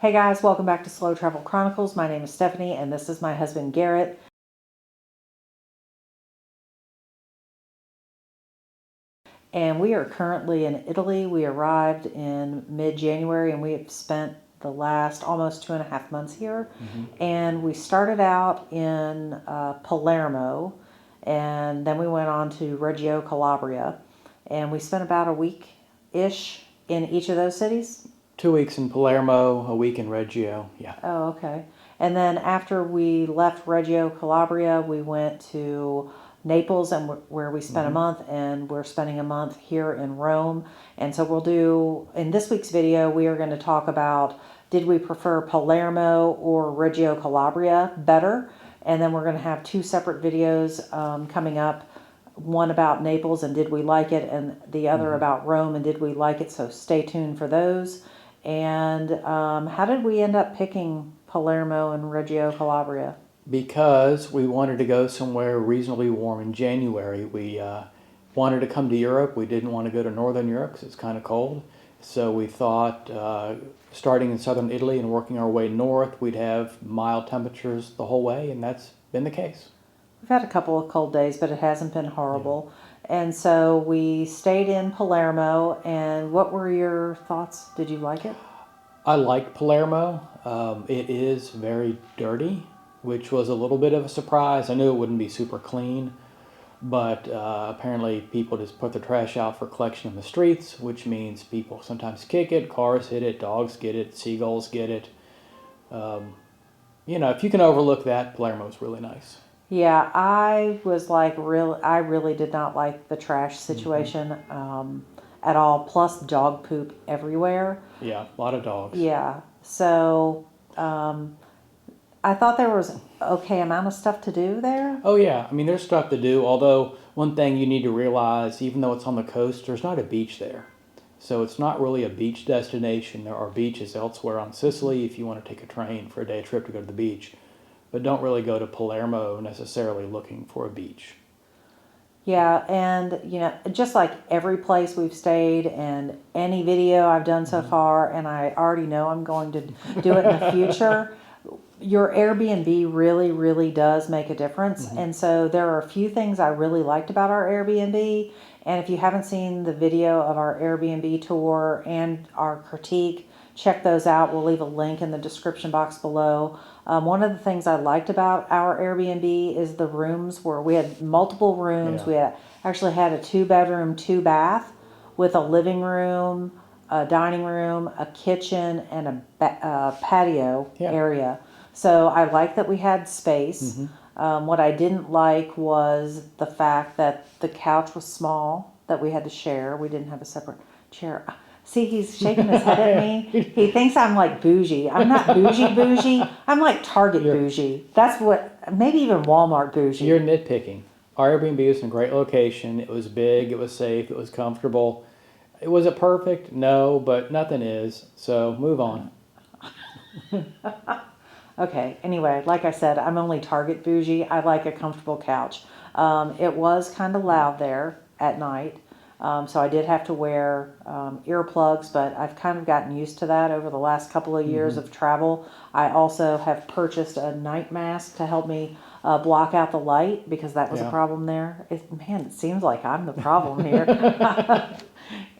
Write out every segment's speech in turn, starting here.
Hey guys, welcome back to Slow Travel Chronicles. My name is Stephanie and this is my husband Garrett. And we are currently in Italy. We arrived in mid-January and we have spent the last almost 2.5 months here. And we started out in Palermo and then we went on to Reggio Calabria. And we spent about a week-ish in each of those cities. 2 weeks in Palermo, a week in Reggio, yeah. Oh, okay. And then after we left Reggio Calabria, we went to Naples, and where we spent a month, and we're spending a month here in Rome. And so we'll do, in this week's video, we are going to talk about, did we prefer Palermo or Reggio Calabria better? And then we're going to have two separate videos coming up, one about Naples and did we like it, and the other about Rome and did we like it, so stay tuned for those. And how did we end up picking Palermo and Reggio Calabria? Because we wanted to go somewhere reasonably warm in January. We wanted to come to Europe. We didn't want to go to Northern Europe because it's kind of cold. So we thought starting in southern Italy and working our way north, we'd have mild temperatures the whole way, and that's been the case. We've had a couple of cold days, but it hasn't been horrible. And so we stayed in Palermo, and what were your thoughts? Did you like it? I liked Palermo. It is very dirty, which was a little bit of a surprise. I knew it wouldn't be super clean, but apparently people just put the trash out for collection in the streets, which means people sometimes kick it, cars hit it, dogs get it, seagulls get it. If you can overlook that, Palermo's really nice. Yeah, I was like, I really did not like the trash situation at all, plus dog poop everywhere. Yeah, a lot of dogs. Yeah, so I thought there was okay amount of stuff to do there. Oh yeah, I mean there's stuff to do, although one thing you need to realize, even though it's on the coast, there's not a beach there. So it's not really a beach destination. There are beaches elsewhere on Sicily if you want to take a train for a day trip to go to the beach. But don't really go to Palermo necessarily looking for a beach. Yeah, and just like every place we've stayed and any video I've done so far, and I already know I'm going to do it in the future, your Airbnb really, really does make a difference. And so there are a few things I really liked about our Airbnb. And if you haven't seen the video of our Airbnb tour and our critique, check those out. We'll leave a link in the description box below. One of the things I liked about our Airbnb is the rooms, where we had multiple rooms. Yeah. We actually had a 2-bedroom, 2-bath with a living room, a dining room, a kitchen, and a patio area. So I like that we had space. What I didn't like was the fact that the couch was small, that we had to share. We didn't have a separate chair. See, he's shaking his head at me. He thinks I'm like bougie. I'm not bougie. I'm like Target bougie. That's what, maybe even Walmart bougie. You're nitpicking. Our Airbnb was in a great location. It was big, it was safe, it was comfortable. Was it perfect? No, but nothing is. So move on. Okay, anyway, like I said, I'm only Target bougie. I like a comfortable couch. It was kind of loud there at night. So I did have to wear earplugs, but I've kind of gotten used to that over the last couple of years of travel. I also have purchased a night mask to help me block out the light, because that was a problem there. It seems like I'm the problem here.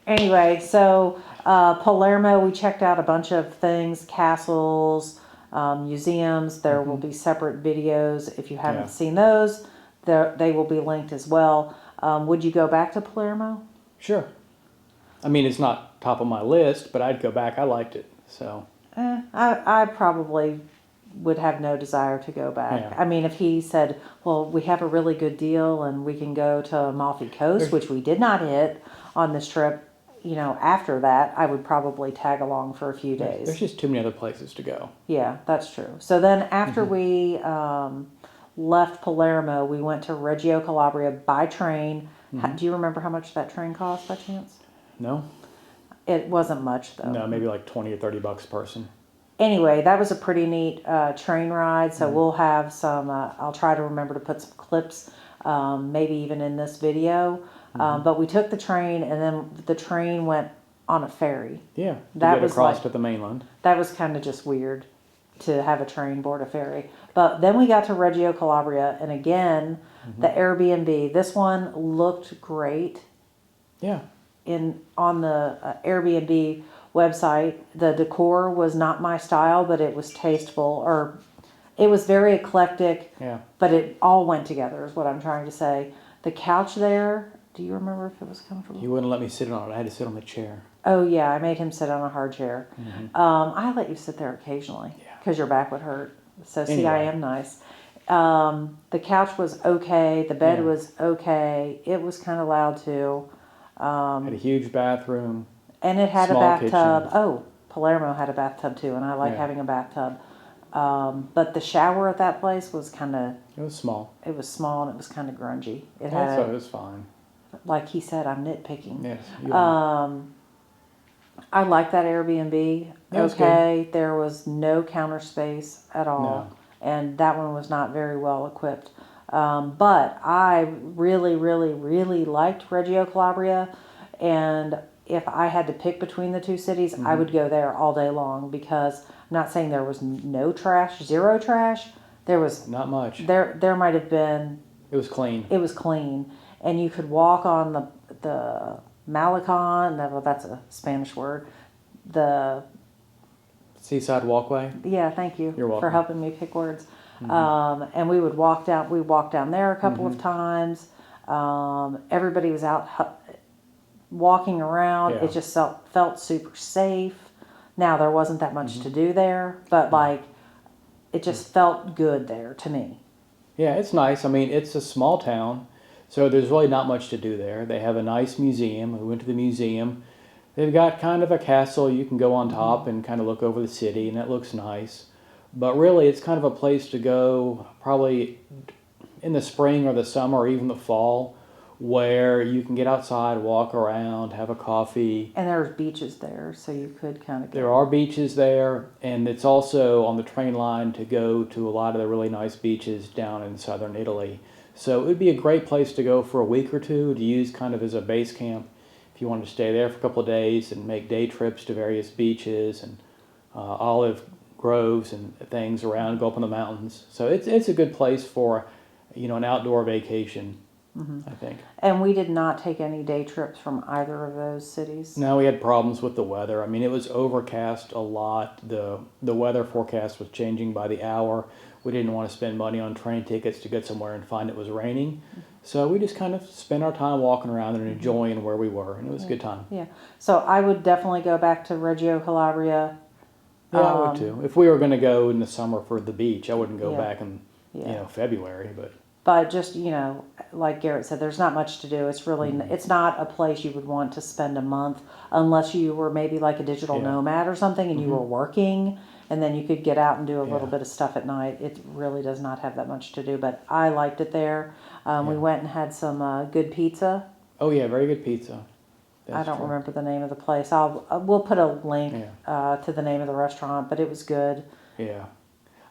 Anyway, so Palermo, we checked out a bunch of things, castles, museums. There will be separate videos. If you haven't seen those, they will be linked as well. Would you go back to Palermo? Sure. I mean, it's not top of my list, but I'd go back. I liked it. So. I probably would have no desire to go back. Yeah. I mean, if he said, well, we have a really good deal and we can go to Amalfi Coast, which we did not hit on this trip, after that, I would probably tag along for a few days. There's just too many other places to go. Yeah, that's true. So then after we left Palermo, we went to Reggio Calabria by train. Do you remember how much that train cost by chance? No? It wasn't much, though. No, maybe like $20 or $30 a person. Anyway, that was a pretty neat train ride. So we'll have some, I'll try to remember to put some clips, maybe even in this video. But we took the train, and then the train went on a ferry. Yeah, to That get was across like- to the mainland. That was kind of just weird to have a train board a ferry. But then we got to Reggio Calabria, and again, the Airbnb. This one looked great Yeah, on the Airbnb website. The decor was not my style, but it was tasteful, or it was very eclectic. yeah. But it all went together, is what I'm trying to say. The couch there. Do you remember if it was comfortable? He wouldn't let me sit on it. I had to sit on the chair. Oh yeah, I made him sit on a hard chair. I let you sit there occasionally Yeah. because your back would hurt. So see, I Anyway. am nice. The couch was okay. The bed Yeah. was okay. It was kind of loud too, Had a huge bathroom. and it had a Small bathtub. kitchen. Oh, Palermo had a bathtub too, and I like Yeah. having a bathtub. But the shower at that place was kind of. It was small. It was small and it was kind of grungy. It Yeah, had, so it was fine. like he said, I'm nitpicking. Yes. You are. I like that Airbnb. That was Okay, there was no counter space at all, No. and that one was not very well equipped. But I really, really, really liked Reggio Calabria, and if I had to pick between the two cities, I would go there all day long because I'm not saying there was no trash, zero trash. There was Not much. there might have been. It was clean. It was clean, and you could walk on the Malecon. Well, that's a Spanish word. The Seaside walkway. Yeah, thank you You're for welcome. helping me pick words. And we would walk down. We walked down there a couple of times. Everybody was out walking around. Yeah. It just felt super safe. Now there wasn't that much to do there, but like it just felt good there to me. Yeah, it's nice. I mean, it's a small town, so there's really not much to do there. They have a nice museum. We went to the museum. They've got kind of a castle you can go on top and kind of look over the city, and that looks nice. But really, it's kind of a place to go probably in the spring or the summer or even the fall, where you can get outside, walk around, have a coffee. And there's beaches there, so you could kind of. There are beaches there, and it's also on the train line to go to a lot of the really nice beaches down in southern Italy. So it would be a great place to go for a week or two to use kind of as a base camp if you wanted to stay there for a couple of days and make day trips to various beaches and olive groves and things around, go up in the mountains. So it's a good place for, an outdoor vacation, I think. And we did not take any day trips from either of those cities. No, we had problems with the weather. I mean, it was overcast a lot. The weather forecast was changing by the hour. We didn't want to spend money on train tickets to get somewhere and find it was raining. So we just kind of spent our time walking around and enjoying where we were, and it was a good time. Yeah. So I would definitely go back to Reggio Calabria. Yeah, I would too. If we were going to go in the summer for the beach, I wouldn't go Yeah. back in Yeah. February, but But just, like Garrett said, there's not much to do. It's really, it's not a place you would want to spend a month unless you were maybe like a digital Yeah. nomad or something and you were working and then you could get out and do a little Yeah. bit of stuff at night. It really does not have that much to do, but I liked it there. We went and had some good pizza. oh yeah, very good pizza. I That's don't true. remember the name of the place. We'll put a link Yeah. to the name of the restaurant, but it was good. Yeah.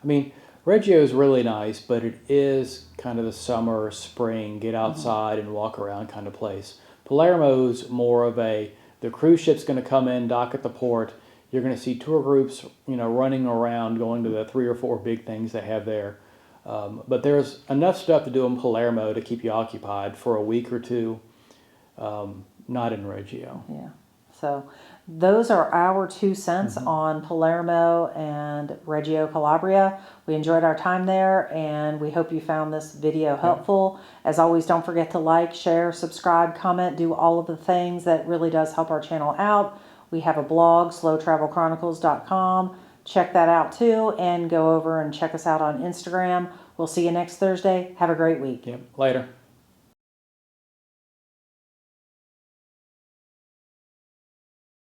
I mean, Reggio is really nice, but it is kind of the summer, spring, get outside and walk around kind of place. Palermo's more of the cruise ship's going to come in, dock at the port. You're going to see tour groups, running around, going to the 3 or 4 big things they have there. But there's enough stuff to do in Palermo to keep you occupied for a week or two. Not in Reggio. Yeah. So those are our 2 cents on Palermo and Reggio Calabria. We enjoyed our time there and we hope you found this video helpful. As always, don't forget to like, share, subscribe, comment, do all of the things that really does help our channel out. We have a blog, slowtravelchronicles.com. Check that out too and go over and check us out on Instagram. We'll see you next Thursday. Have a great week. Yep. Later.